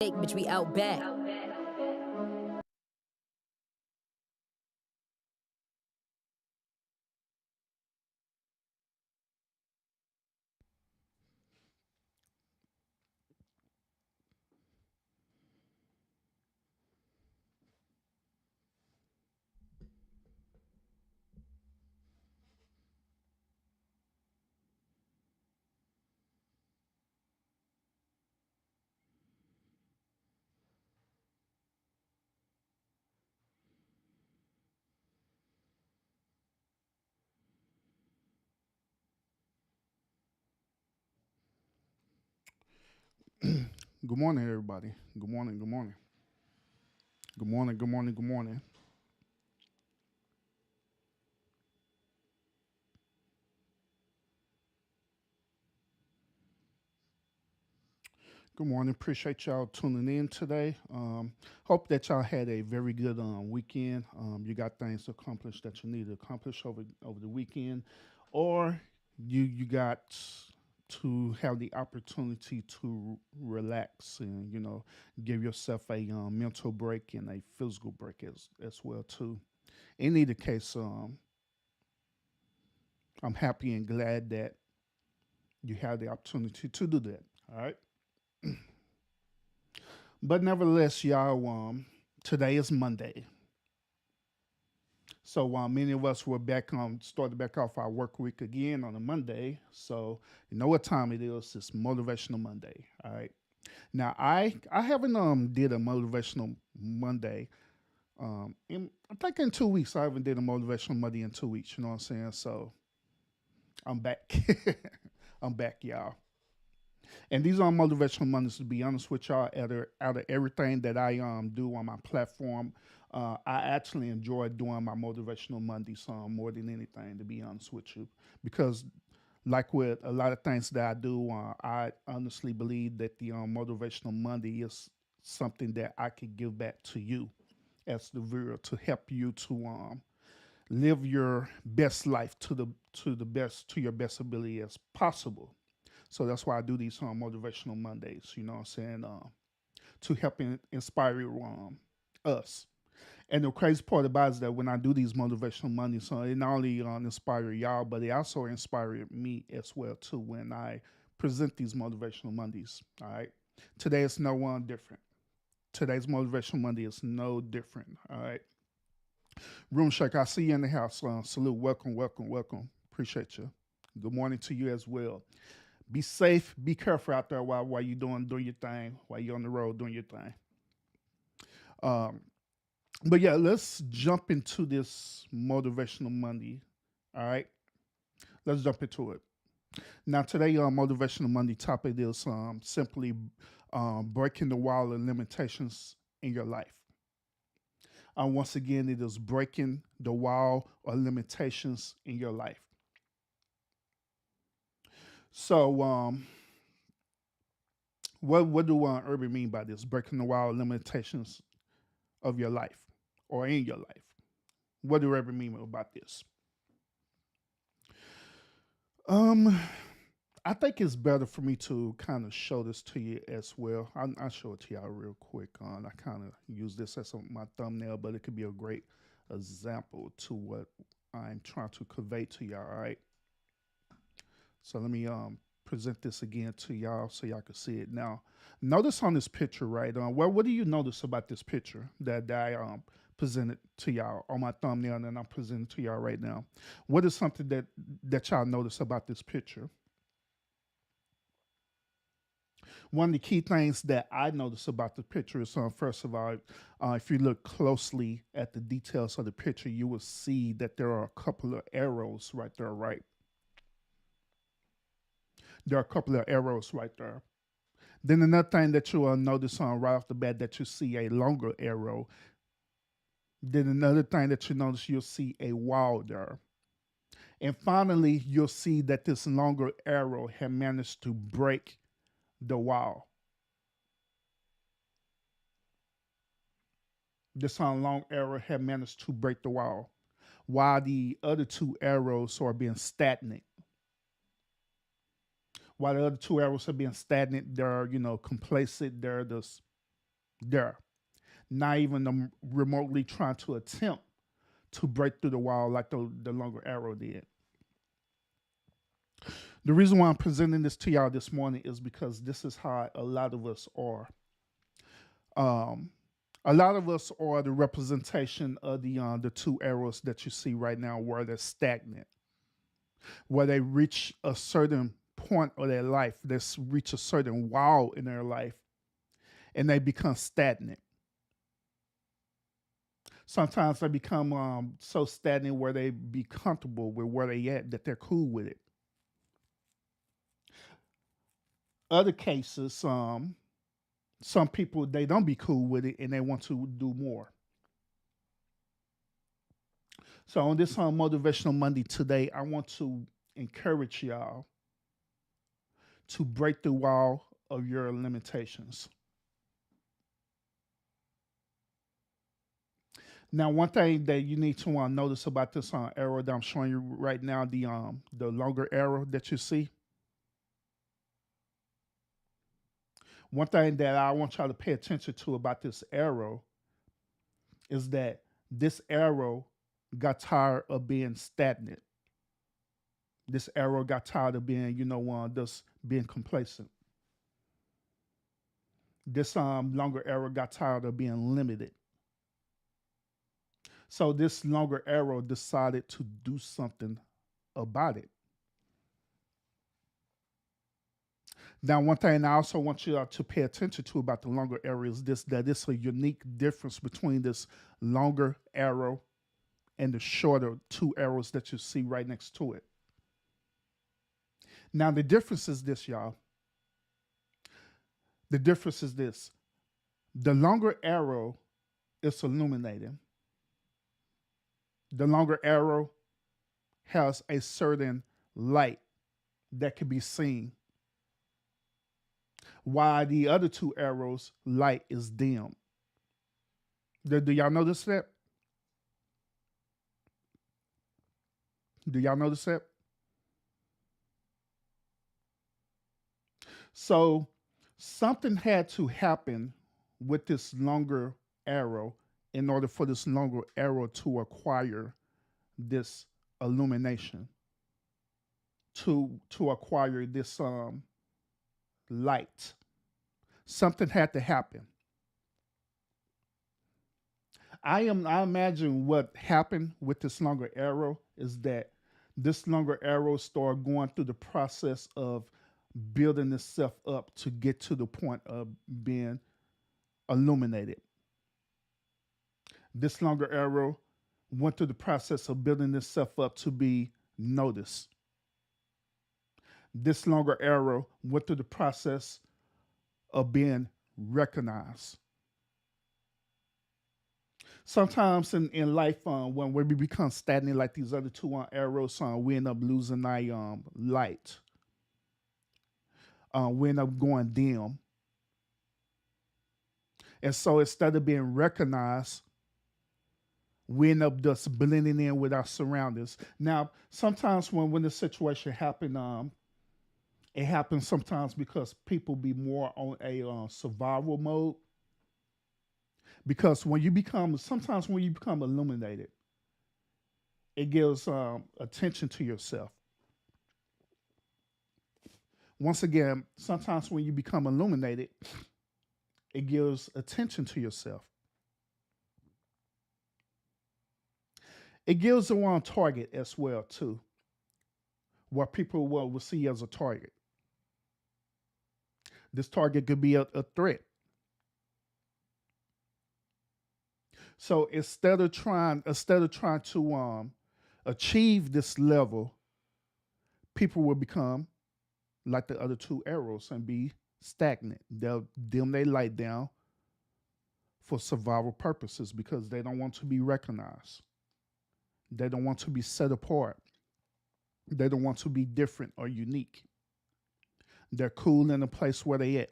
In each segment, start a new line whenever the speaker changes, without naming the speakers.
Bitch, we out back.
Good morning, everybody. Good morning. Good morning. Good morning. Good morning. Good morning. Good morning. Appreciate y'all tuning in today. Hope that y'all had a very good weekend. You got things accomplished that you need to accomplish over the weekend, or you got to have the opportunity to relax and give yourself a mental break and a physical break as well too. In either case, I'm happy and glad that you have the opportunity to do that. All right. But nevertheless, y'all, today is Monday. So many of us were back started back off our work week again on a Monday. So you know what time it is? It's Motivational Monday. All right. Now I haven't did a motivational Monday. I think in 2 weeks I haven't did a motivational Monday in 2 weeks. You know what I'm saying? So I'm back. I'm back, y'all. And these are motivational Mondays. To be honest with y'all, out of everything that I do on my platform, I actually enjoy doing my motivational Mondays more than anything. To be honest with you, because like with a lot of things that I do, I honestly believe that the motivational Monday is something that I could give back to you as the viewer to help you to live your best life to your best ability as possible. So that's why I do these motivational Mondays. You know what I'm saying? To help inspire us. And the crazy part about it is that when I do these motivational Mondays, it not only inspire y'all, but it also inspire me as well too when I present these motivational Mondays. All right. Today is no one different. Today's motivational Monday is no different. All right. Room Shake, I see you in the house. Salute. Welcome, welcome, welcome. Appreciate you. Good morning to you as well. Be safe, be careful out there while you doing your thing, while you're on the road doing your thing. Um, but yeah, let's jump into this motivational Monday. All right, let's jump into it. Now today, motivational Monday topic is simply breaking the wall of limitations in your life. Once again, it is breaking the wall of limitations in your life. So, what do Urban mean by this? Breaking the wall of limitations of your life or in your life. What do Urban mean about this? Um, I think it's better for me to kind of show this to you as well. I'll show it to y'all real quick. I kind of use this as my thumbnail, but it could be a great example to what I'm trying to convey to y'all. All right. So let me present this again to y'all so y'all can see it. Now, notice on this picture, right? Well, what do you notice about this picture that I presented to y'all on my thumbnail and I'm presenting to y'all right now? What is something that y'all notice about this picture? One of the key things that I notice about the picture is, first of all, if you look closely at the details of the picture, you will see that there are a couple of arrows right there, right? There are a couple of arrows right there. Then another thing that you will notice on right off the bat that you see a longer arrow. Then another thing that you notice you'll see a wall there. And finally, you'll see that this longer arrow had managed to break the wall. This long arrow had managed to break the wall, while the other two arrows are being stagnant. While the other two arrows are being stagnant, they're complacent. They're just there, not even remotely trying to attempt to break through the wall like the longer arrow did. The reason why I'm presenting this to y'all this morning is because this is how a lot of us are. Um, a lot of us are the representation of the two arrows that you see right now, where they're stagnant, where they reach a certain point of their life, they reach a certain wall in their life, and they become stagnant. Sometimes they become so stagnant where they be comfortable with where they at, that they're cool with it. Other cases, some people, they don't be cool with it and they want to do more. So on this Motivational Monday today, I want to encourage y'all to break the wall of your limitations. Now, one thing that you need to notice about this arrow that I'm showing you right now, the longer arrow that you see. One thing that I want y'all to pay attention to about this arrow is that this arrow got tired of being stagnant. This arrow got tired of being, just being complacent. This longer arrow got tired of being limited. So this longer arrow decided to do something about it. Now, one thing I also want you to pay attention to about the longer arrow is this: that it's a unique difference between this longer arrow and the shorter two arrows that you see right next to it. Now, the difference is this, y'all. The difference is this: the longer arrow is illuminating. The longer arrow has a certain light that can be seen, while the other two arrows' light is dim. Do y'all notice that? Do y'all notice that? So something had to happen with this longer arrow in order for this longer arrow to acquire this illumination, to acquire this light. Something had to happen. I imagine what happened with this longer arrow is that this longer arrow started going through the process of building itself up to get to the point of being illuminated. This longer arrow went through the process of building itself up to be noticed. This longer arrow went through the process of being recognized. Sometimes in life, when we become stagnant like these other two arrows, we end up losing our light. We end up going dim. And so instead of being recognized, we end up just blending in with our surroundings. Now, sometimes when the situation happens, it happens sometimes because people be more on a survival mode. Because sometimes when you become illuminated, it gives attention to yourself. Once again, sometimes when you become illuminated, it gives attention to yourself. It gives the one target as well too, what people will see as a target. This target could be a threat. So instead of trying to achieve this level, people will become like the other two arrows and be stagnant. They'll dim their light down for survival purposes because they don't want to be recognized. They don't want to be set apart. They don't want to be different or unique. They're cool in the place where they at.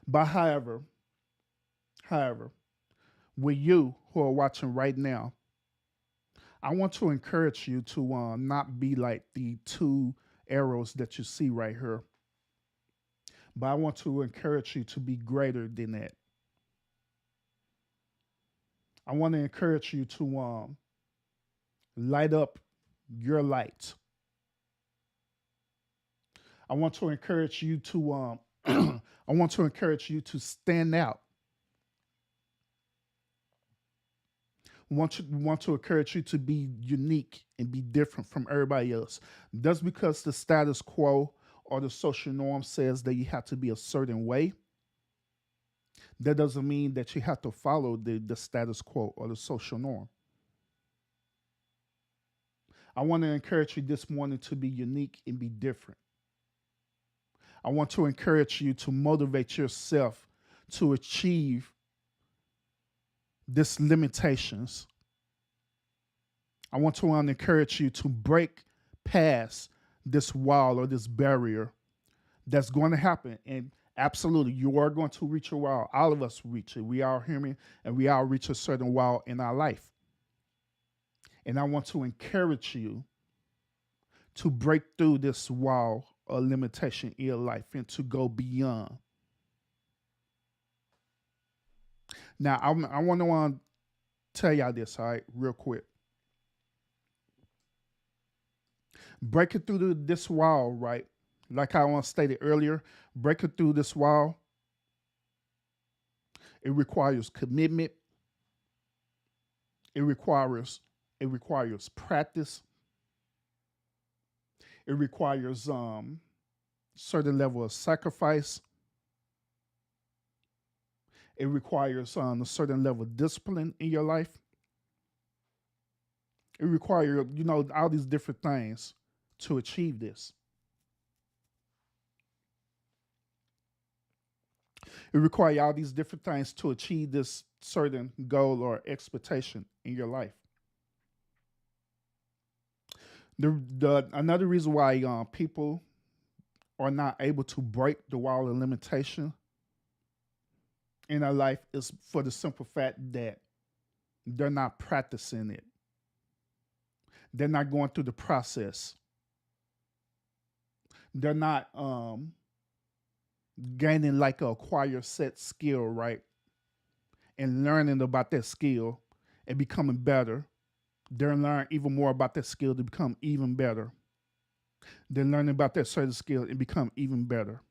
But however, with you who are watching right now, I want to encourage you to not be like the two arrows that you see right here, but I want to encourage you to be greater than that. I want to encourage you to light up your light. I want to encourage you to I want to encourage you to stand out. Want to encourage you to be unique and be different from everybody else. Just because the status quo or the social norm says that you have to be a certain way, that doesn't mean that you have to follow the status quo or the social norm. I want to encourage you this morning to be unique and be different. I want to encourage you to motivate yourself to achieve this limitations. I want to encourage you to break past this wall or this barrier that's going to happen. And absolutely, you are going to reach a wall. All of us reach it. We are human and we all reach a certain wall in our life. And I want to encourage you to break through this wall of limitation in your life and to go beyond. Now, I want to tell y'all this, all right, real quick. Breaking through this wall, right? Like I stated earlier, breaking through this wall, it requires commitment. It requires practice. It requires certain level of sacrifice. It requires a certain level of discipline in your life. It requires, all these different things to achieve this. It requires all these different things to achieve this certain goal or expectation in your life. The another reason why people are not able to break the wall of limitation in their life is for the simple fact that they're not practicing it. They're not going through the process. They're not gaining like a acquired set skill, right? And learning about that skill and becoming better. They're learning even more about that skill to become even better. They're learning about that certain skill and become even better.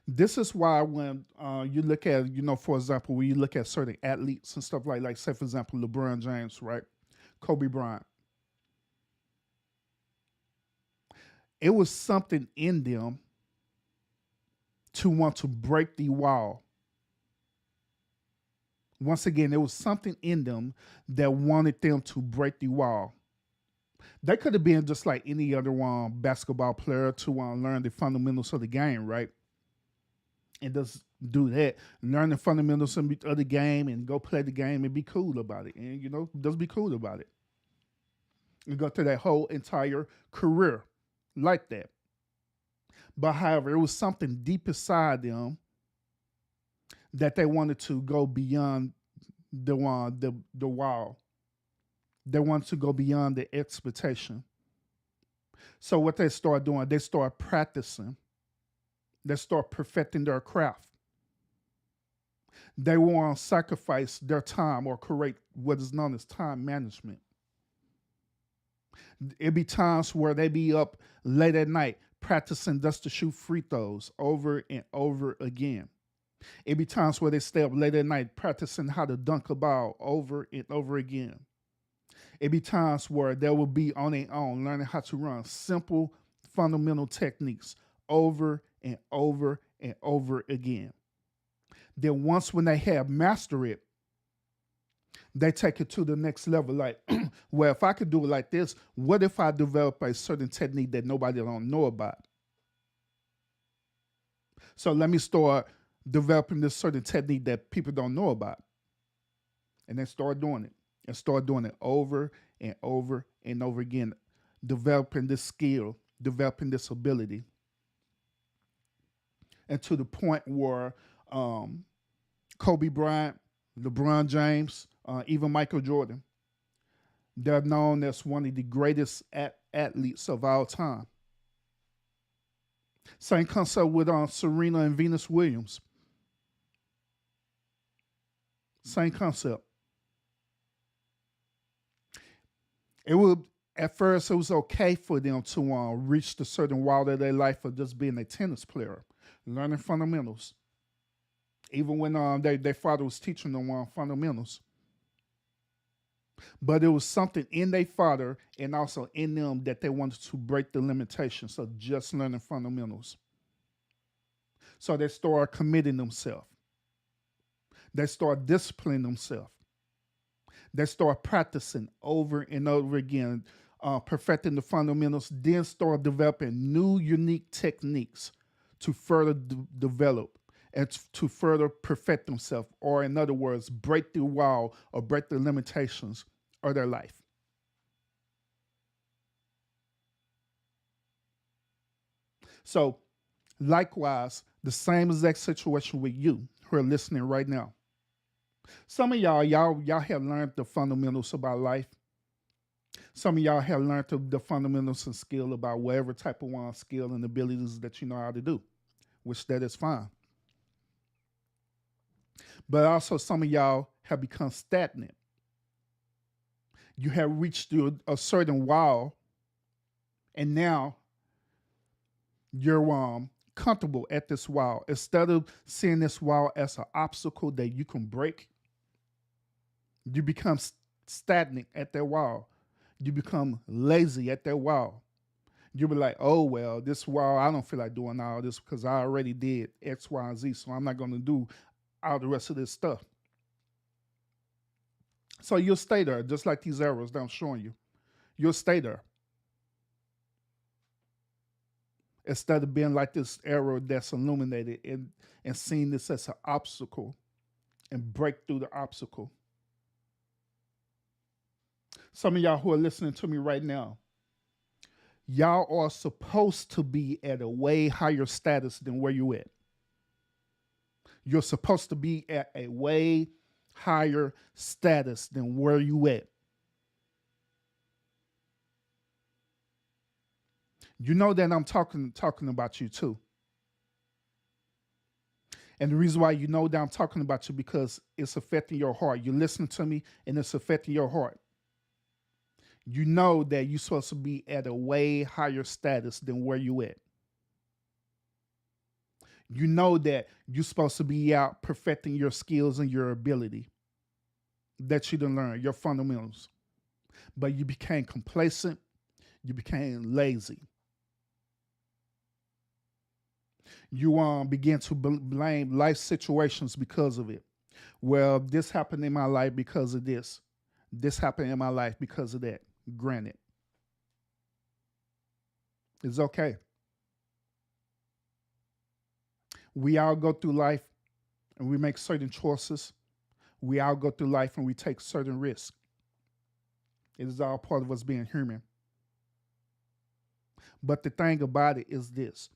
This is why when you look at, for example, when you look at certain athletes and stuff like say, for example, LeBron James, right? Kobe Bryant. It was something in them to want to break the wall. Once again, there was something in them that wanted them to break the wall. They could have been just like any other basketball player to learn the fundamentals of the game, right? And just do that, learn the fundamentals of the game and go play the game and be cool about it. And, just be cool about it. And go through that whole entire career like that. But however, it was something deep inside them that they wanted to go beyond the wall. They wanted to go beyond the expectation. So what they start doing, they start practicing. They start perfecting their craft. They want to sacrifice their time or create what is known as time management. It be times where they be up late at night practicing just to shoot free throws over and over again. It be times where they stay up late at night practicing how to dunk a ball over and over again. It be times where they will be on their own learning how to run simple fundamental techniques over and over and over again. Then once when they have mastered it, they take it to the next level. Like, well, if I could do it like this, what if I develop a certain technique that nobody don't know about? So let me start developing this certain technique that people don't know about. And then start doing it. And start doing it over and over and over again. Developing this skill, developing this ability. And to the point where Kobe Bryant, LeBron James, even Michael Jordan, they're known as one of the greatest athletes of all time. Same concept with Serena and Venus Williams. Same concept. It would at first it was okay for them to reach the certain wall of their life of just being a tennis player, learning fundamentals. Even when their father was teaching them fundamentals, but it was something in their father and also in them that they wanted to break the limitations of just learning fundamentals. So they started committing themselves. They started disciplining themselves. They start practicing over and over again, perfecting the fundamentals, then start developing new unique techniques to further develop and to further perfect themselves, or in other words, break the wall or break the limitations of their life. So, likewise, the same exact situation with you who are listening right now. Some of y'all have learned the fundamentals about life. Some of y'all have learned the fundamentals and skill about whatever type of one skill and abilities that you know how to do, which that is fine. But also some of y'all have become stagnant. You have reached a certain wall, and now you're comfortable at this wall. Instead of seeing this wall as an obstacle that you can break, you become stagnant at that wall. You become lazy at that wall. You be like, oh, well, this wall, I don't feel like doing all this because I already did X, Y, and Z, so I'm not going to do all the rest of this stuff. So you'll stay there, just like these arrows that I'm showing you. You'll stay there. Instead of being like this arrow that's illuminated and seeing this as an obstacle and break through the obstacle. Some of y'all who are listening to me right now, y'all are supposed to be at a way higher status than where you at. You're supposed to be at a way higher status than where you at. You know that I'm talking about you too. And the reason why you know that I'm talking about you because it's affecting your heart. You're listening to me and it's affecting your heart. You know that you're supposed to be at a way higher status than where you at. You know that you're supposed to be out perfecting your skills and your ability that you done learn, your fundamentals. But you became complacent, you became lazy. You begin to blame life situations because of it. Well, this happened in my life because of this. This happened in my life because of that. Granted, it's okay. We all go through life and we make certain choices. We all go through life and we take certain risks. It is all part of us being human. But the thing about it is this: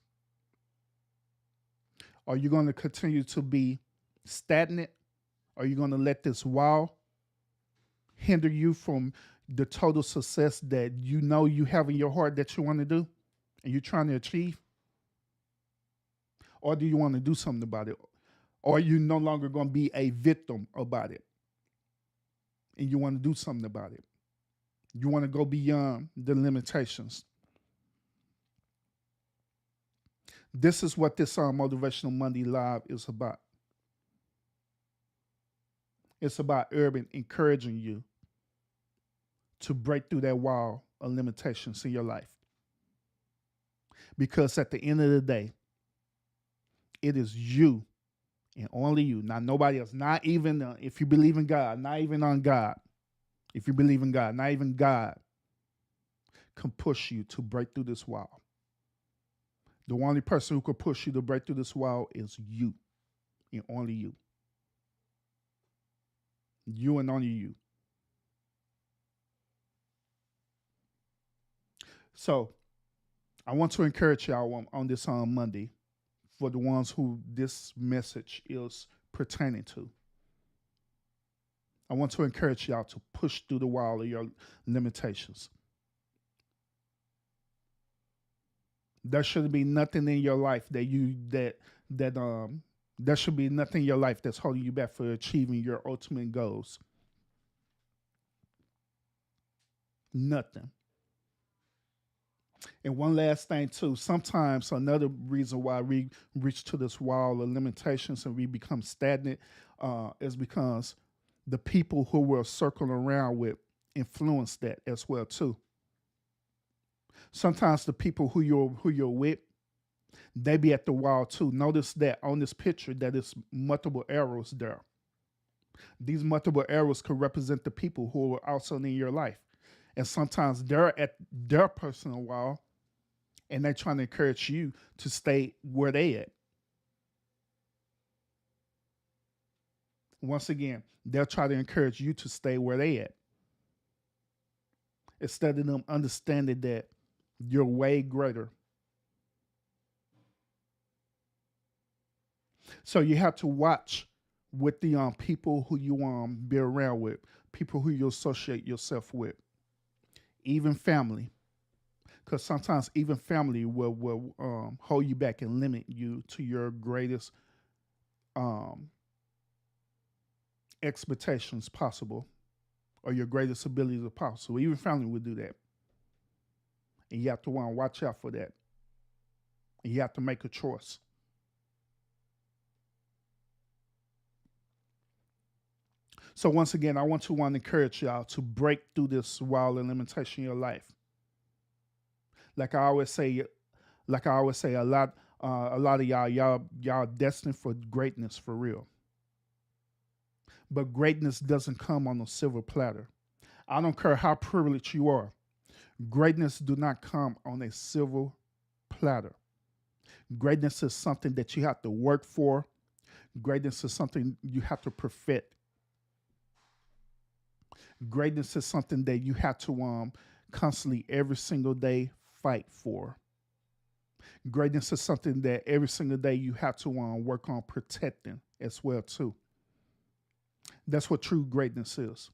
are you going to continue to be stagnant? Are you going to let this wall hinder you from the total success that you know you have in your heart that you want to do and you're trying to achieve? Or do you want to do something about it? Or are you no longer going to be a victim about it and you want to do something about it? You want to go beyond the limitations. This is what this Motivational Monday Live is about. It's about Urban encouraging you to break through that wall of limitations in your life. Because at the end of the day, it is you and only you, not nobody else, not even if you believe in God, not even on God. If you believe in God, not even God can push you to break through this wall. The only person who can push you to break through this wall is you and only you. You and only you. So I want to encourage y'all on this on Monday for the ones who this message is pertaining to. I want to encourage y'all to push through the wall of your limitations. There should be nothing in your life that there should be nothing in your life that's holding you back for achieving your ultimate goals. Nothing. And one last thing too, sometimes another reason why we reach to this wall of limitations and we become stagnant is because the people who we're circling around with influence that as well too. Sometimes the people who you're with, they be at the wall too. Notice that on this picture that is multiple arrows there. These multiple arrows could represent the people who are also in your life. And sometimes they're at their personal wall and they're trying to encourage you to stay where they at. Once again, they'll try to encourage you to stay where they at. Instead of them understanding that you're way greater. So you have to watch with the people who you be around with, people who you associate yourself with, even family, because sometimes even family will hold you back and limit you to your greatest um, expectations possible or your greatest abilities possible. Even family will do that, and you have to want to watch out for that. And you have to make a choice. So once again, I want to encourage y'all to break through this wall and limitation in your life. Like I always say, a lot of y'all destined for greatness for real. But greatness doesn't come on a silver platter. I don't care how privileged you are. Greatness do not come on a silver platter. Greatness is something that you have to work for. Greatness is something you have to perfect. Greatness is something that you have to constantly every single day fight for. Greatness is something that every single day you have to work on protecting as well too. That's what true greatness is.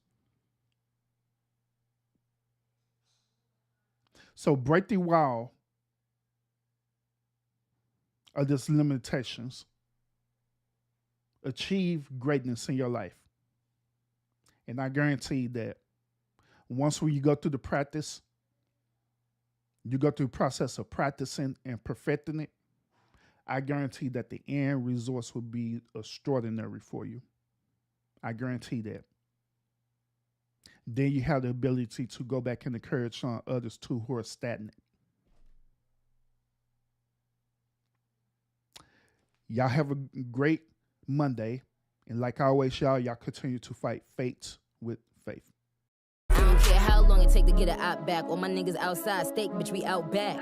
So break the wall of these limitations. Achieve greatness in your life. And I guarantee that once when you go through the practice, you go through the process of practicing and perfecting it, I guarantee that the end results will be extraordinary for you. I guarantee that. Then you have the ability to go back and encourage others too who are stagnant. Y'all have a great Monday. And like always, y'all continue to fight fates with faith.
I don't care how long it take to get an op back. All my niggas outside, steak, bitch, we out back.